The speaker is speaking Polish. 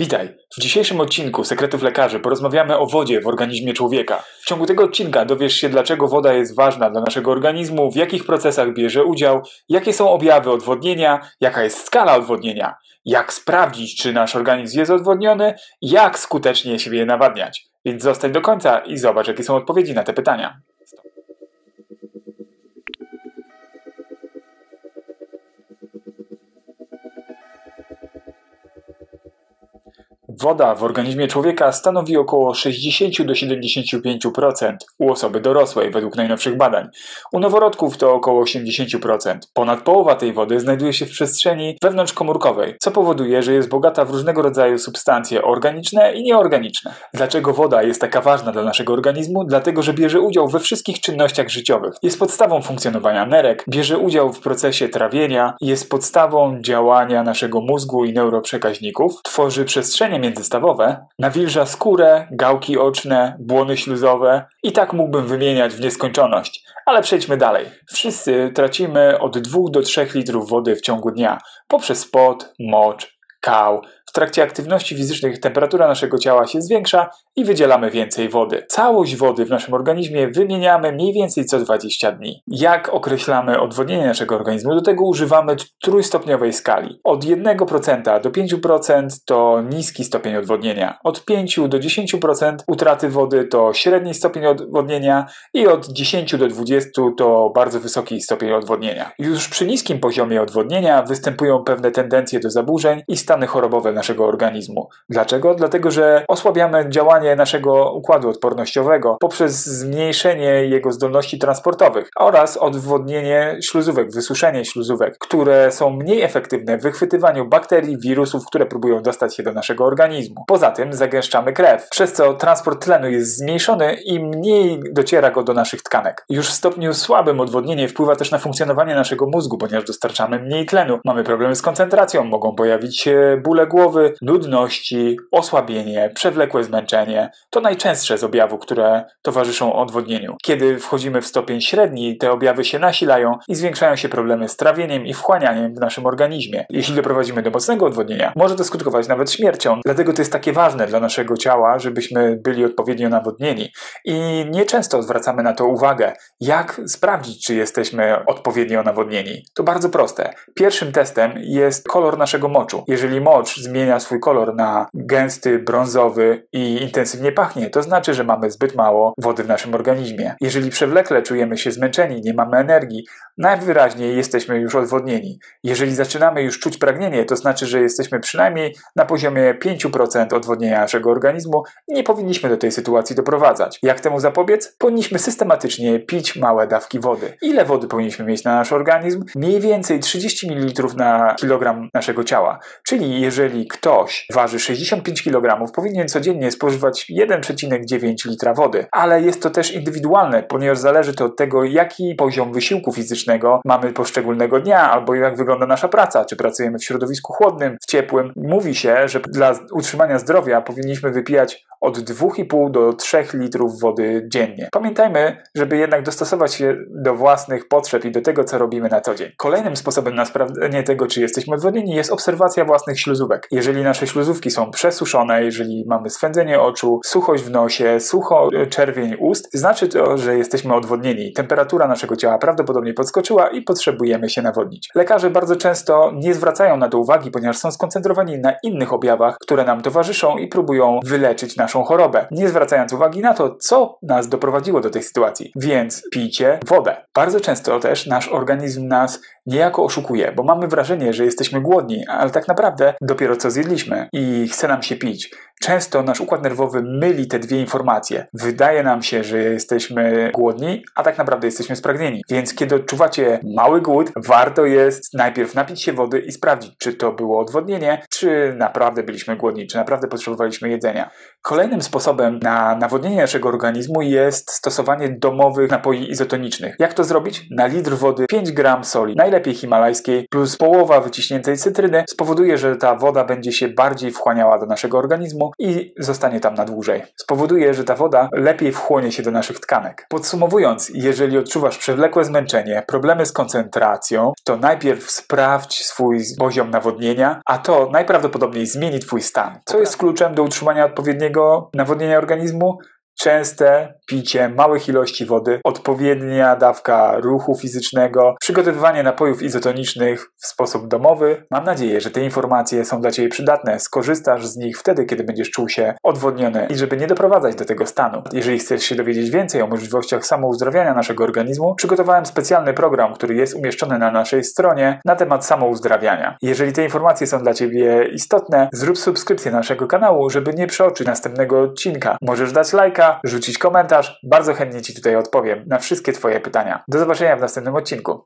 Witaj! W dzisiejszym odcinku Sekretów Lekarzy porozmawiamy o wodzie w organizmie człowieka. W ciągu tego odcinka dowiesz się, dlaczego woda jest ważna dla naszego organizmu, w jakich procesach bierze udział, jakie są objawy odwodnienia, jaka jest skala odwodnienia, jak sprawdzić, czy nasz organizm jest odwodniony, jak skutecznie siebie nawadniać. Więc zostań do końca i zobacz, jakie są odpowiedzi na te pytania. Woda w organizmie człowieka stanowi około 60 do 75% u osoby dorosłej według najnowszych badań. U noworodków to około 80%. Ponad połowa tej wody znajduje się w przestrzeni wewnątrzkomórkowej, co powoduje, że jest bogata w różnego rodzaju substancje organiczne i nieorganiczne. Dlaczego woda jest taka ważna dla naszego organizmu? Dlatego, że bierze udział we wszystkich czynnościach życiowych. Jest podstawą funkcjonowania nerek, bierze udział w procesie trawienia, jest podstawą działania naszego mózgu i neuroprzekaźników, tworzy przestrzenie międzystawowe, nawilża skórę, gałki oczne, błony śluzowe i tak mógłbym wymieniać w nieskończoność. Ale przejdźmy dalej. Wszyscy tracimy od 2 do 3 litrów wody w ciągu dnia poprzez pot, mocz, kał. W trakcie aktywności fizycznych temperatura naszego ciała się zwiększa i wydzielamy więcej wody. Całość wody w naszym organizmie wymieniamy mniej więcej co 20 dni. Jak określamy odwodnienie naszego organizmu? Do tego używamy trójstopniowej skali. Od 1% do 5% to niski stopień odwodnienia. Od 5 do 10% utraty wody to średni stopień odwodnienia i od 10 do 20% to bardzo wysoki stopień odwodnienia. Już przy niskim poziomie odwodnienia występują pewne tendencje do zaburzeń i stany chorobowe naszego organizmu. Dlaczego? Dlatego, że osłabiamy działanie naszego układu odpornościowego poprzez zmniejszenie jego zdolności transportowych oraz odwodnienie śluzówek, wysuszenie śluzówek, które są mniej efektywne w wychwytywaniu bakterii, wirusów, które próbują dostać się do naszego organizmu. Poza tym zagęszczamy krew, przez co transport tlenu jest zmniejszony i mniej dociera go do naszych tkanek. Już w stopniu słabym odwodnienie wpływa też na funkcjonowanie naszego mózgu, ponieważ dostarczamy mniej tlenu. Mamy problemy z koncentracją, mogą pojawić się bóle głowy, nudności, osłabienie, przewlekłe zmęczenie. To najczęstsze z objawów, które towarzyszą odwodnieniu. Kiedy wchodzimy w stopień średni, te objawy się nasilają i zwiększają się problemy z trawieniem i wchłanianiem w naszym organizmie. Jeśli doprowadzimy do mocnego odwodnienia, może to skutkować nawet śmiercią. Dlatego to jest takie ważne dla naszego ciała, żebyśmy byli odpowiednio nawodnieni. I nieczęsto zwracamy na to uwagę, jak sprawdzić, czy jesteśmy odpowiednio nawodnieni. To bardzo proste. Pierwszym testem jest kolor naszego moczu. Jeżeli mocz zmienia swój kolor na gęsty, brązowy i intensywnie pachnie, to znaczy, że mamy zbyt mało wody w naszym organizmie. Jeżeli przewlekle czujemy się zmęczeni, nie mamy energii, najwyraźniej jesteśmy już odwodnieni. Jeżeli zaczynamy już czuć pragnienie, to znaczy, że jesteśmy przynajmniej na poziomie 5% odwodnienia naszego organizmu i nie powinniśmy do tej sytuacji doprowadzać. Jak temu zapobiec? Powinniśmy systematycznie pić małe dawki wody. Ile wody powinniśmy mieć na nasz organizm? Mniej więcej 30 ml na kilogram naszego ciała. Czyli jeżeli ktoś waży 65 kg, powinien codziennie spożywać 1,9 litra wody. Ale jest to też indywidualne, ponieważ zależy to od tego, jaki poziom wysiłku fizycznego mamy poszczególnego dnia, albo jak wygląda nasza praca, czy pracujemy w środowisku chłodnym, w ciepłym. Mówi się, że dla utrzymania zdrowia powinniśmy wypijać od 2,5 do 3 litrów wody dziennie. Pamiętajmy, żeby jednak dostosować się do własnych potrzeb i do tego, co robimy na co dzień. Kolejnym sposobem na sprawdzenie tego, czy jesteśmy odwodnieni, jest obserwacja własnych śluzówek. Jeżeli nasze śluzówki są przesuszone, jeżeli mamy swędzenie oczu, suchość w nosie, czerwień ust, znaczy to, że jesteśmy odwodnieni. Temperatura naszego ciała prawdopodobnie podskoczyła i potrzebujemy się nawodnić. Lekarze bardzo często nie zwracają na to uwagi, ponieważ są skoncentrowani na innych objawach, które nam towarzyszą i próbują wyleczyć naszą chorobę, nie zwracając uwagi na to, co nas doprowadziło do tej sytuacji. Więc pijcie wodę. Bardzo często też nasz organizm nas niejako oszukuje, bo mamy wrażenie, że jesteśmy głodni, ale tak naprawdę dopiero co zjedliśmy i chce nam się pić. Często nasz układ nerwowy myli te dwie informacje. Wydaje nam się, że jesteśmy głodni, a tak naprawdę jesteśmy spragnieni. Więc kiedy odczuwacie mały głód, warto jest najpierw napić się wody i sprawdzić, czy to było odwodnienie, czy naprawdę byliśmy głodni, czy naprawdę potrzebowaliśmy jedzenia. Kolejnym sposobem na nawodnienie naszego organizmu jest stosowanie domowych napoi izotonicznych. Jak to zrobić? Na litr wody 5 gram soli, najlepiej himalajskiej, plus połowa wyciśniętej cytryny spowoduje, że ta woda będzie się bardziej wchłaniała do naszego organizmu i zostanie tam na dłużej. Spowoduje, że ta woda lepiej wchłonie się do naszych tkanek. Podsumowując, jeżeli odczuwasz przewlekłe zmęczenie, problemy z koncentracją, to najpierw sprawdź swój poziom nawodnienia, a to najprawdopodobniej zmieni twój stan. Co jest kluczem do utrzymania odpowiedniego nawodnienia organizmu? Częste picie małych ilości wody, odpowiednia dawka ruchu fizycznego, przygotowywanie napojów izotonicznych w sposób domowy. Mam nadzieję, że te informacje są dla Ciebie przydatne. Skorzystasz z nich wtedy, kiedy będziesz czuł się odwodniony i żeby nie doprowadzać do tego stanu. Jeżeli chcesz się dowiedzieć więcej o możliwościach samouzdrawiania naszego organizmu, przygotowałem specjalny program, który jest umieszczony na naszej stronie na temat samouzdrawiania. Jeżeli te informacje są dla Ciebie istotne, zrób subskrypcję naszego kanału, żeby nie przeoczyć następnego odcinka. Możesz dać lajka, rzucić komentarz. Bardzo chętnie Ci tutaj odpowiem na wszystkie Twoje pytania. Do zobaczenia w następnym odcinku.